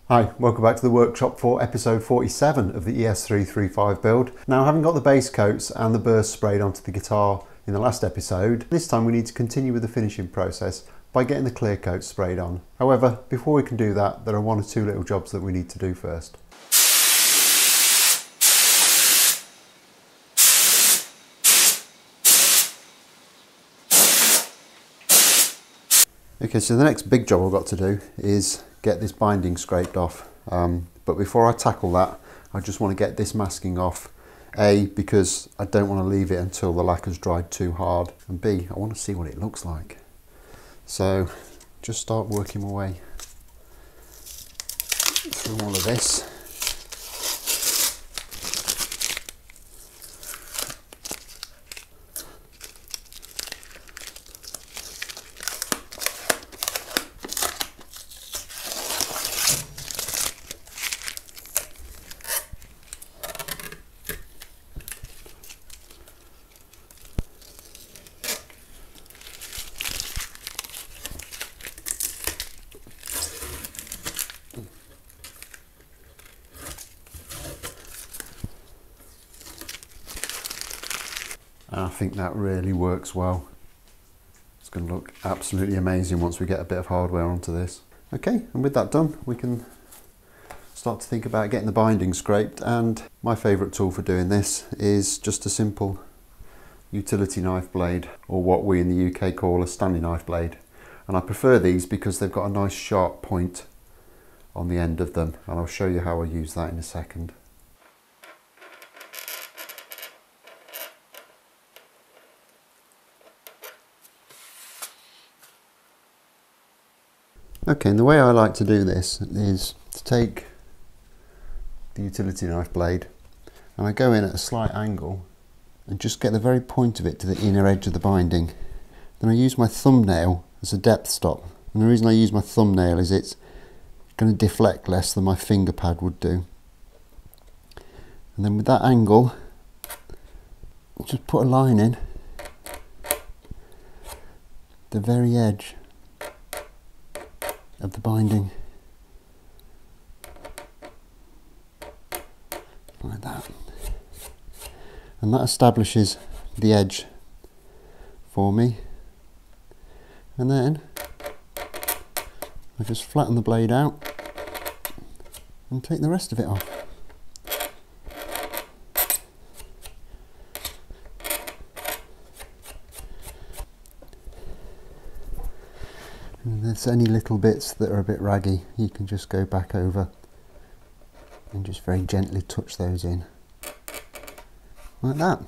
Hi, welcome back to the workshop for episode 47 of the ES335 build. Now, having got the base coats and the burst sprayed onto the guitar in the last episode, this time we need to continue with the finishing process by getting the clear coat sprayed on. However, before we can do that, there are one or two little jobs that we need to do first. Okay, so the next big job I've got to do is get this binding scraped off. But before I tackle that, I just want to get this masking off. A, because I don't want to leave it until the lacquer's dried too hard. And B, I want to see what it looks like. So just start working my way through all of this. And I think that really works well. It's going to look absolutely amazing once we get a bit of hardware onto this. Okay, and with that done, we can start to think about getting the binding scraped. And my favourite tool for doing this is just a simple utility knife blade, or what we in the UK call a Stanley knife blade. And I prefer these because they've got a nice sharp point on the end of them, and I'll show you how I use that in a second. Okay, and the way I like to do this is to take the utility knife blade and I go in at a slight angle and just get the very point of it to the inner edge of the binding. Then I use my thumbnail as a depth stop, and the reason I use my thumbnail is it's going to deflect less than my finger pad would do. And then with that angle, just put a line in the very edge of the binding, like that, and that establishes the edge for me. And then I just flatten the blade out and take the rest of it off. And if there's any little bits that are a bit raggy, you can just go back over and just very gently touch those in, like that.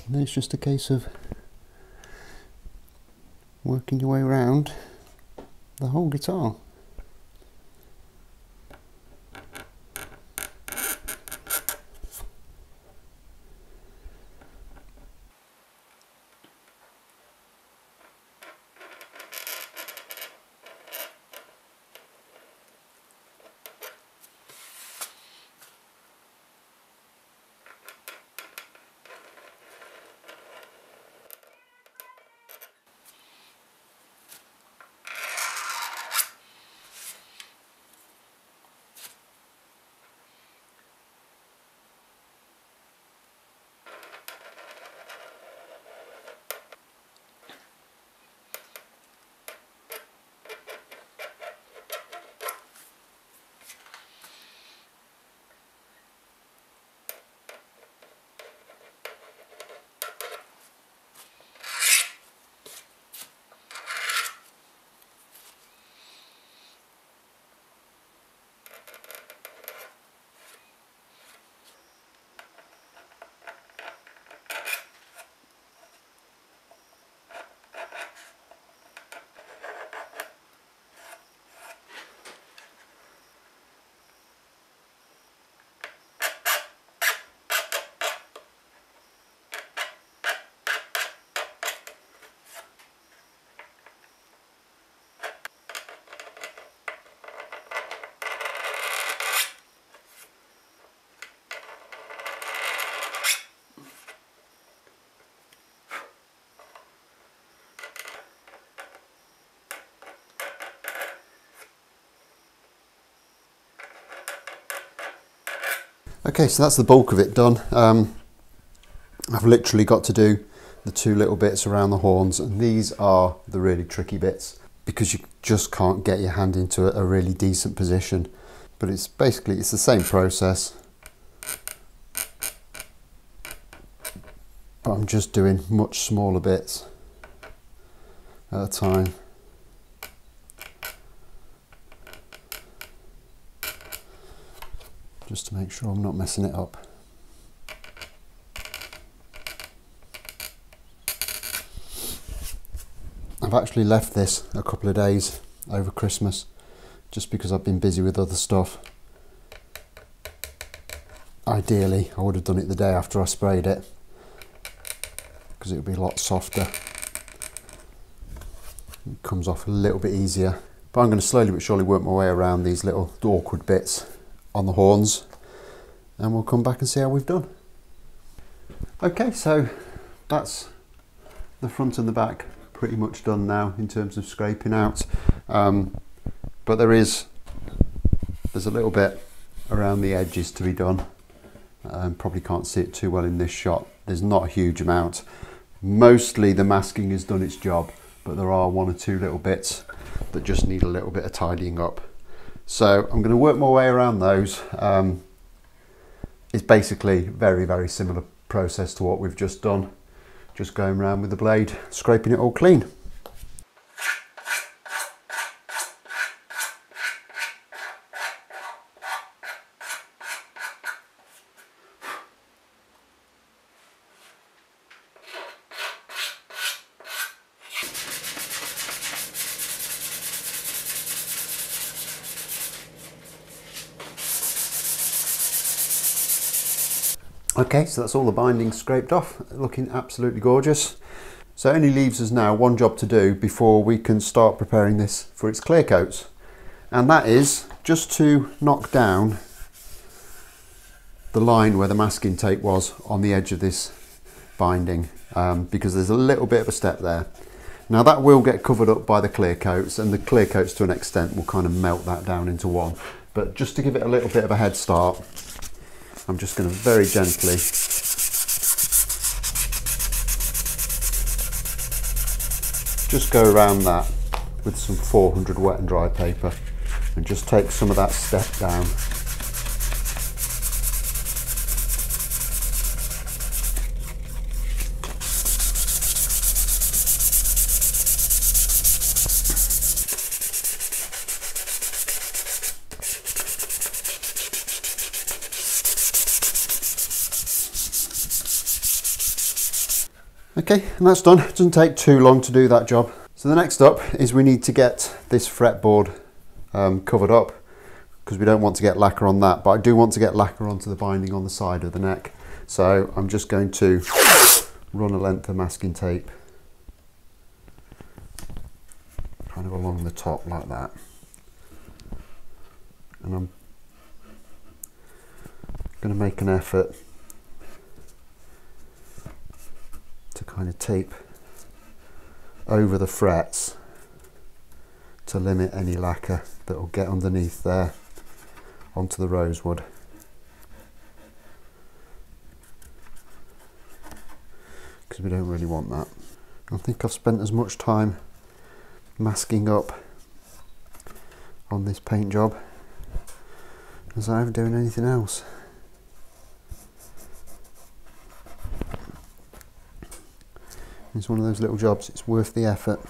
And then it's just a case of working your way around the whole guitar. Okay, so that's the bulk of it done. I've literally got to do the two little bits around the horns, and these are the really tricky bits because you just can't get your hand into a really decent position. But it's basically, it's the same process, but I'm just doing much smaller bits at a time. Just to make sure I'm not messing it up. I've actually left this a couple of days over Christmas just because I've been busy with other stuff. Ideally, I would have done it the day after I sprayed it because it would be a lot softer. It comes off a little bit easier. But I'm going to slowly but surely work my way around these little awkward bits on the horns, and we'll come back and see how we've done. Okay, so that's the front and the back pretty much done now in terms of scraping out, but there's a little bit around the edges to be done. Probably can't see it too well in this shot. There's not a huge amount. Mostly the masking has done its job, but there are one or two little bits that just need a little bit of tidying up. So I'm going to work my way around those. It's basically very, very similar process to what we've just done. Just going around with the blade, scraping it all clean. Okay, so that's all the binding scraped off, looking absolutely gorgeous. So it only leaves us now one job to do before we can start preparing this for its clear coats. And that is just to knock down the line where the masking tape was on the edge of this binding, because there's a little bit of a step there. Now that will get covered up by the clear coats, and the clear coats to an extent will kind of melt that down into one. But just to give it a little bit of a head start, I'm just going to very gently just go around that with some 400 wet and dry paper and just take some of that step down. Okay, and that's done. It doesn't take too long to do that job. So the next up is we need to get this fretboard covered up, because we don't want to get lacquer on that, but I do want to get lacquer onto the binding on the side of the neck. So I'm just going to run a length of masking tape kind of along the top like that. And I'm going to make an effort to kind of tape over the frets to limit any lacquer that will get underneath there onto the rosewood. Because we don't really want that. I think I've spent as much time masking up on this paint job as I have doing anything else. It's one of those little jobs, it's worth the effort.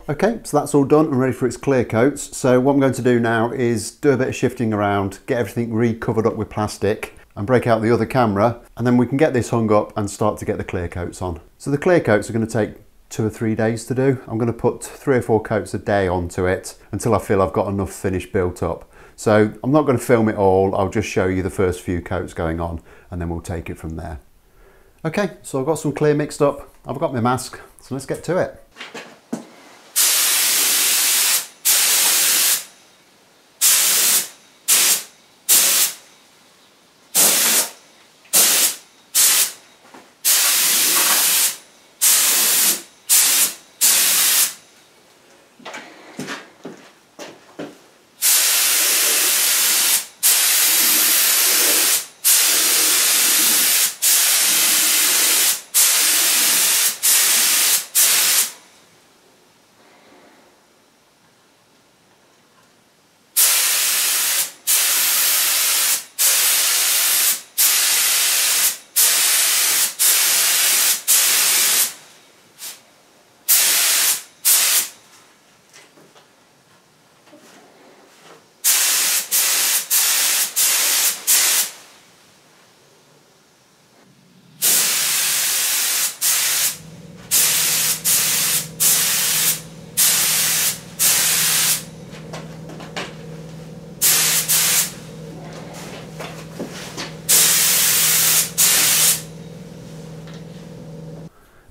Okay, so that's all done and ready for its clear coats. So what I'm going to do now is do a bit of shifting around, get everything re-covered up with plastic, and break out the other camera, and then we can get this hung up and start to get the clear coats on. So the clear coats are going to take 2 or 3 days to do. I'm going to put 3 or 4 coats a day onto it until I feel I've got enough finish built up. So I'm not going to film it all, I'll just show you the first few coats going on and then we'll take it from there. Okay, so I've got some clear mixed up, I've got my mask, so let's get to it.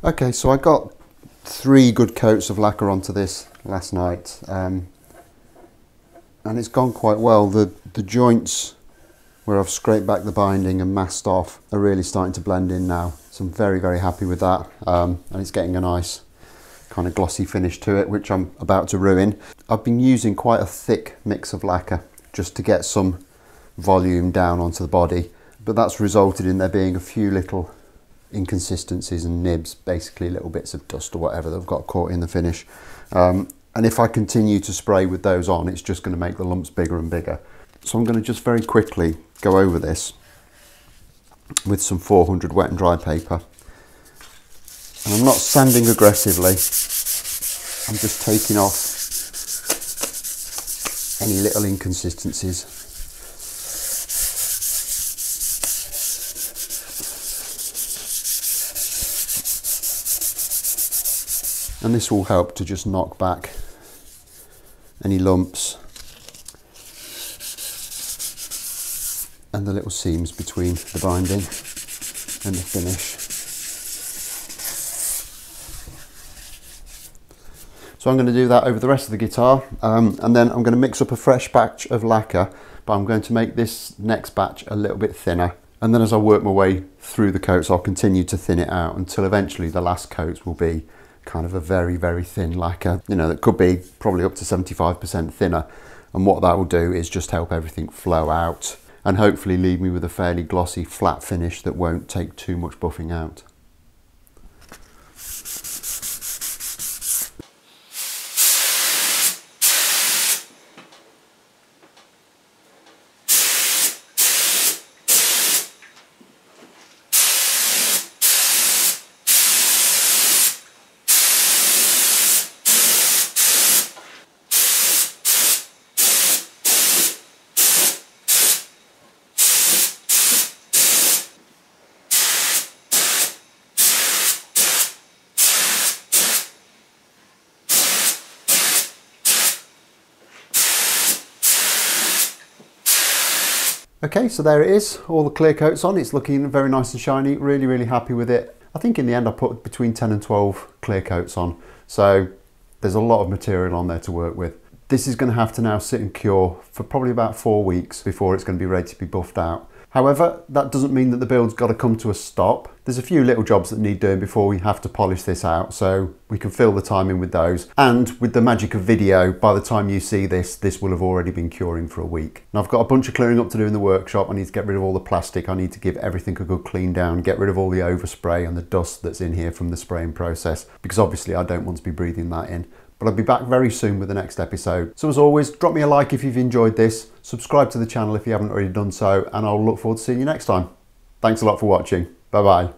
Okay, so I got 3 good coats of lacquer onto this last night, and it's gone quite well. The joints where I've scraped back the binding and masked off are really starting to blend in now, so I'm very, very happy with that, and it's getting a nice kind of glossy finish to it, which I'm about to ruin. I've been using quite a thick mix of lacquer just to get some volume down onto the body, but that's resulted in there being a few little inconsistencies and nibs, basically little bits of dust or whatever that have got caught in the finish, and if I continue to spray with those on, it's just going to make the lumps bigger and bigger. So I'm going to just very quickly go over this with some 400 wet and dry paper, and I'm not sanding aggressively, I'm just taking off any little inconsistencies. And this will help to just knock back any lumps and the little seams between the binding and the finish. So I'm going to do that over the rest of the guitar, and then I'm going to mix up a fresh batch of lacquer, but I'm going to make this next batch a little bit thinner. And then as I work my way through the coats, I'll continue to thin it out until eventually the last coats will be kind of a very, very thin lacquer, you know, that could be probably up to 75% thinner. And what that will do is just help everything flow out and hopefully leave me with a fairly glossy flat finish that won't take too much buffing out. Okay, so there it is, all the clear coats on. It's looking very nice and shiny, really, really happy with it. I think in the end I put between 10 and 12 clear coats on, so there's a lot of material on there to work with. This is going to have to now sit and cure for probably about 4 weeks before it's going to be ready to be buffed out. However, that doesn't mean that the build's got to come to a stop. There's a few little jobs that need doing before we have to polish this out, so we can fill the time in with those. And with the magic of video, by the time you see this, this will have already been curing for a week. Now I've got a bunch of clearing up to do in the workshop. I need to get rid of all the plastic. I need to give everything a good clean down, get rid of all the overspray and the dust that's in here from the spraying process, because obviously I don't want to be breathing that in. But I'll be back very soon with the next episode. So as always, drop me a like if you've enjoyed this, subscribe to the channel if you haven't already done so, and I'll look forward to seeing you next time. Thanks a lot for watching. Bye bye.